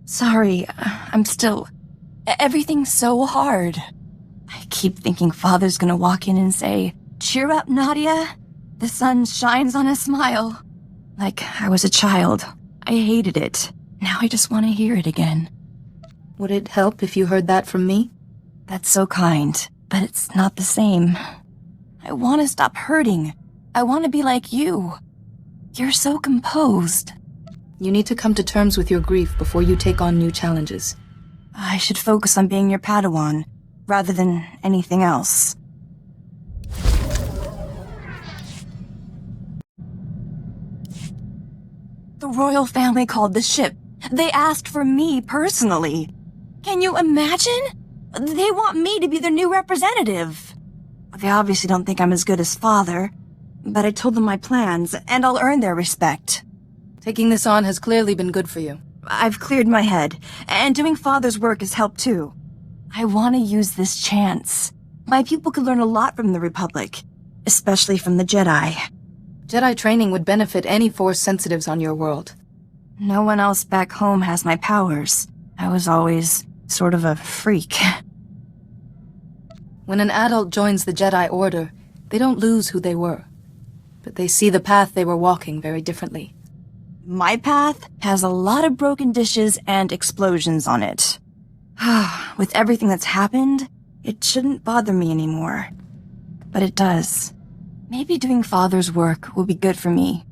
Sorry, everything's so hard. I keep thinking Father's gonna walk in and say, "Cheer up, Nadia. The sun shines on a smile." Like I was a child. I hated it. Now I just want to hear it again. Would it help if you heard that from me? That's so kind, but it's not the same. I want to stop hurting. I want to be like you. You're so composed. You need to come to terms with your grief before you take on new challenges. I should focus on being your Padawan, rather than anything else. The royal family called the ship. They asked for me personally. Can you imagine? They want me to be their new representative. They obviously don't think I'm as good as Father, but I told them my plans, and I'll earn their respect. Taking this on has clearly been good for you. I've cleared my head, and doing Father's work has helped too. I want to use this chance. My people could learn a lot from the Republic, especially from the Jedi. Jedi training would benefit any Force sensitives on your world. No one else back home has my powers. I was always sort of a freak. When an adult joins the Jedi Order, they don't lose who they were, but they see the path they were walking very differently. My path has a lot of broken dishes and explosions on it. With everything that's happened, it shouldn't bother me anymore. But it does. Maybe doing Father's work will be good for me.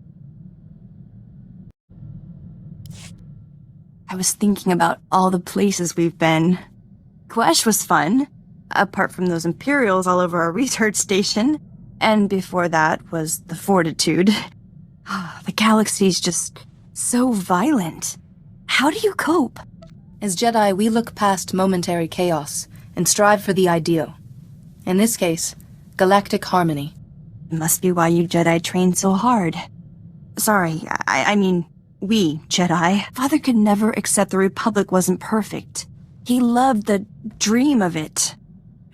I was thinking about all the places we've been. Quesh was fun, apart from those Imperials all over our research station. And before that was the Fortitude. The galaxy's just so violent. How do you cope? As Jedi, we look past momentary chaos and strive for the ideal. In this case, galactic harmony. It must be why you Jedi train so hard. Sorry, I mean, we Jedi. Father could never accept the Republic wasn't perfect. He loved the dream of it.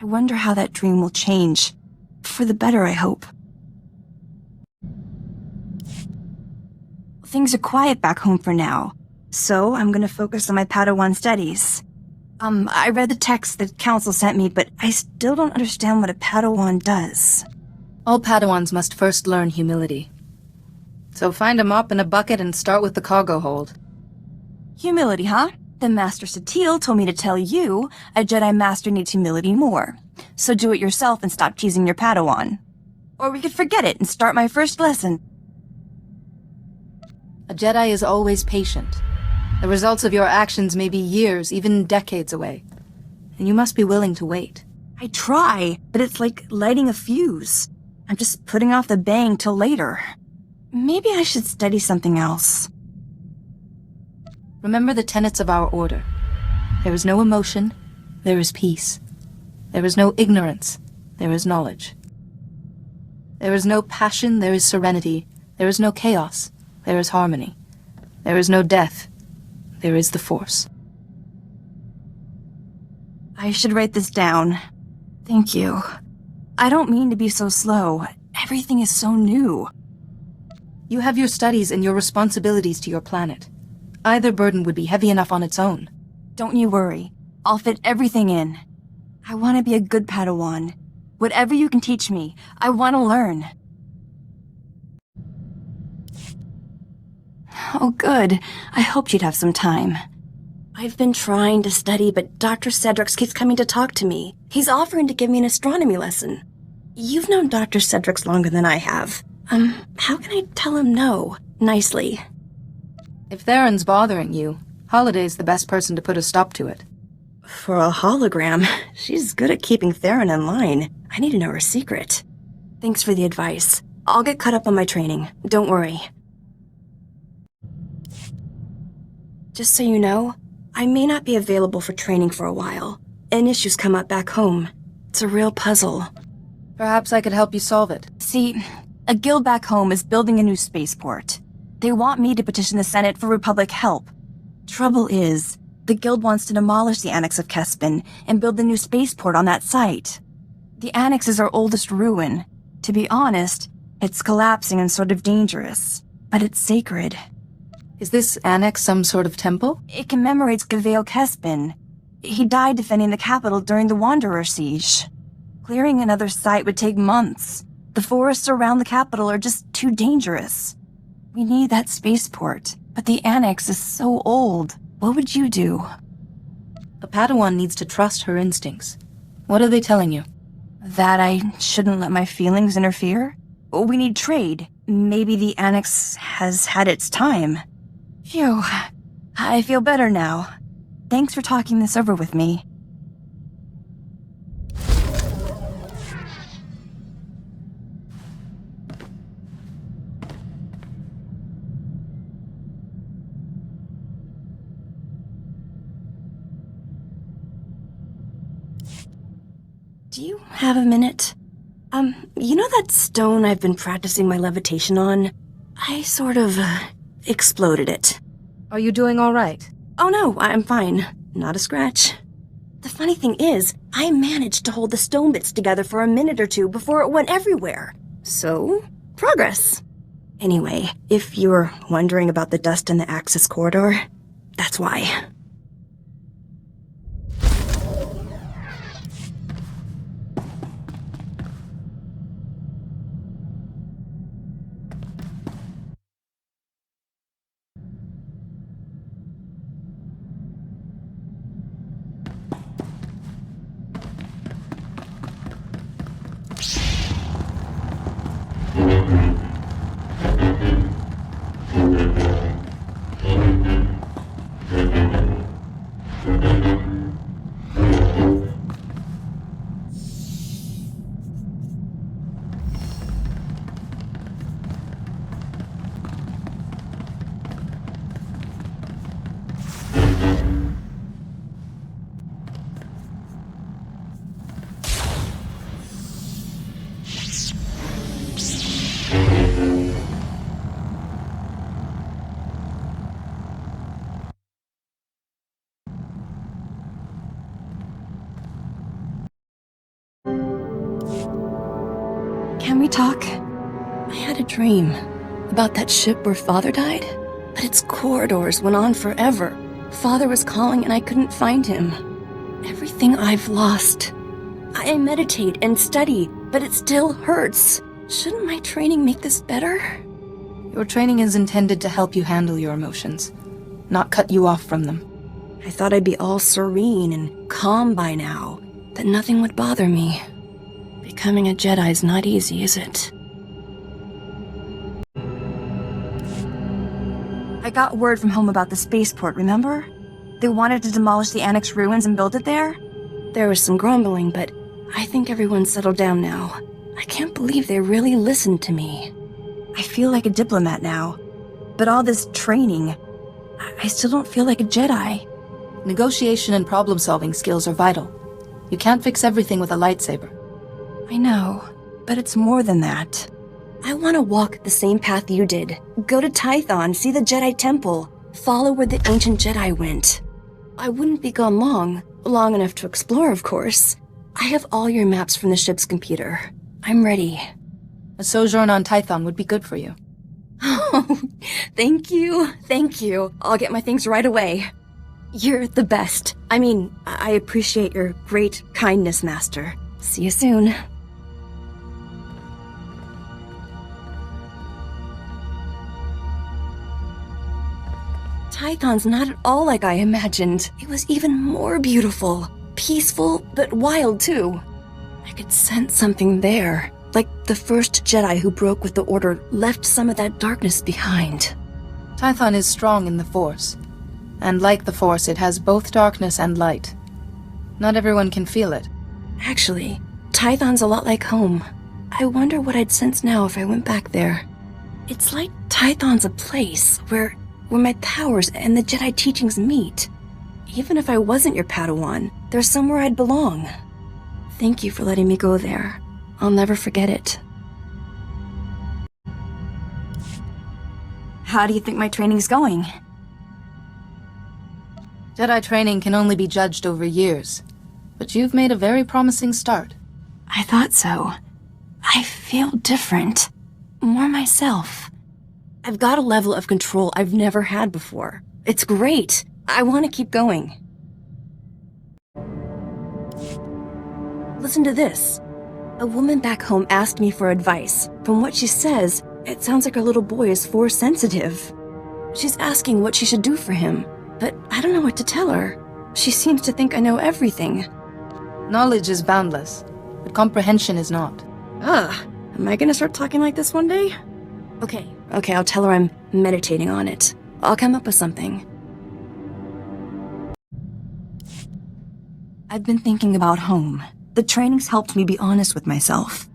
I wonder how that dream will change. For the better, I hope. Things are quiet back home for now, so I'm gonna focus on my Padawan studies. I read the text the Council sent me, but I still don't understand what a Padawan does. All Padawans must first learn humility. So find a mop and a bucket and start with the cargo hold. Humility, huh? Then Master Satele told me to tell you a Jedi Master needs humility more. So do it yourself and stop teasing your Padawan. Or we could forget it and start my first lesson. A Jedi is always patient. The results of your actions may be years, even decades away. And you must be willing to wait. I try, but it's like lighting a fuse. I'm just putting off the bang till later. Maybe I should study something else. Remember the tenets of our order. There is no emotion, there is peace. There is no ignorance, there is knowledge. There is no passion, there is serenity. There is no chaos, there is harmony. There is no death, there is the Force. I should write this down. Thank you. I don't mean to be so slow. Everything is so new. You have your studies and your responsibilities to your planet. Either burden would be heavy enough on its own. Don't you worry. I'll fit everything in. I want to be a good Padawan. Whatever you can teach me, I want to learn. Oh, good. I hoped you'd have some time. I've been trying to study, but Dr. Cedrix keeps coming to talk to me. He's offering to give me an astronomy lesson. You've known Dr. Cedrix longer than I have. How can I tell him no, nicely? If Theron's bothering you, Holiday's the best person to put a stop to it. For a hologram, she's good at keeping Theron in line. I need to know her secret. Thanks for the advice. I'll get caught up on my training. Don't worry. Just so you know, I may not be available for training for a while. An issue's come up back home. It's a real puzzle. Perhaps I could help you solve it. See, a guild back home is building a new spaceport. They want me to petition the Senate for Republic help. Trouble is, the guild wants to demolish the Annex of Kespin and build the new spaceport on that site. The Annex is our oldest ruin. To be honest, it's collapsing and sort of dangerous, but it's sacred. Is this annex some sort of temple? It commemorates Gavel Kespin. He died defending the capital during the Wanderer siege. Clearing another site would take months. The forests around the capital are just too dangerous. We need that spaceport, but the annex is so old. What would you do? A Padawan needs to trust her instincts. What are they telling you? That I shouldn't let my feelings interfere? We need trade. Maybe the annex has had its time. Phew. I feel better now. Thanks for talking this over with me. Do you have a minute? You know that stone I've been practicing my levitation on? I sort of, exploded it. Are you doing all right? Oh no, I'm fine. Not a scratch. The funny thing is, I managed to hold the stone bits together for a minute or two before it went everywhere. So, progress. Anyway, if you're wondering about the dust in the Axis corridor, that's why. Can we talk? I had a dream about that ship where Father died, but its corridors went on forever. Father was calling and I couldn't find him. Everything I've lost. I meditate and study, but it still hurts. Shouldn't my training make this better? Your training is intended to help you handle your emotions, not cut you off from them. I thought I'd be all serene and calm by now, that nothing would bother me. Becoming a Jedi's not easy, is it? I got word from home about the spaceport, remember? They wanted to demolish the annex ruins and build it there? There was some grumbling, but I think everyone's settled down now. I can't believe they really listened to me. I feel like a diplomat now. But all this training, I still don't feel like a Jedi. Negotiation and problem-solving skills are vital. You can't fix everything with a lightsaber. I know, but it's more than that. I want to walk the same path you did. Go to Tython, see the Jedi Temple, follow where the ancient Jedi went. I wouldn't be gone long enough to explore, of course. I have all your maps from the ship's computer. I'm ready. A sojourn on Tython would be good for you. Oh, thank you. I'll get my things right away. You're the best. I appreciate your great kindness, Master. See you soon. Tython's not at all like I imagined. It was even more beautiful. Peaceful, but wild too. I could sense something there. Like the first Jedi who broke with the Order left some of that darkness behind. Tython is strong in the Force. And like the Force, it has both darkness and light. Not everyone can feel it. Actually, Tython's a lot like home. I wonder what I'd sense now if I went back there. It's like Tython's a place where my powers and the Jedi teachings meet. Even if I wasn't your Padawan, there's somewhere I'd belong. Thank you for letting me go there. I'll never forget it. How do you think my training's going? Jedi training can only be judged over years, but you've made a very promising start. I thought so. I feel different. More myself. I've got a level of control I've never had before. It's great. I want to keep going. Listen to this. A woman back home asked me for advice. From what she says, it sounds like her little boy is force sensitive. She's asking what she should do for him, but I don't know what to tell her. She seems to think I know everything. Knowledge is boundless, but comprehension is not. Am I gonna start talking like this one day? Okay, I'll tell her I'm meditating on it. I'll come up with something. I've been thinking about home. The training's helped me be honest with myself.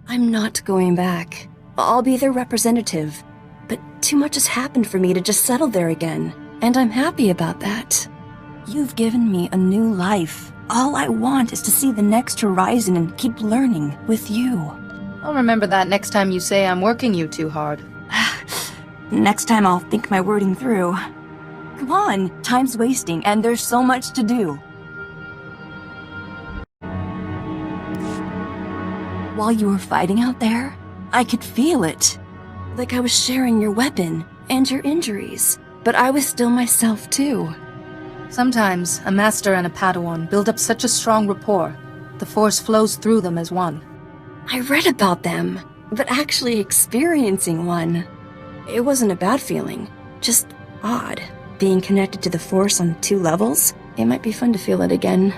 I'm not going back. I'll be their representative. But too much has happened for me to just settle there again, and I'm happy about that. You've given me a new life. All I want is to see the next horizon and keep learning with you. I'll remember that next time you say I'm working you too hard. Next time I'll think my wording through. Come on, time's wasting and there's so much to do. While you were fighting out there, I could feel it. Like I was sharing your weapon and your injuries, but I was still myself too. Sometimes, a master and a Padawan build up such a strong rapport, the Force flows through them as one. I read about them, but actually experiencing one. It wasn't a bad feeling, just odd. Being connected to the Force on 2 levels, it might be fun to feel it again.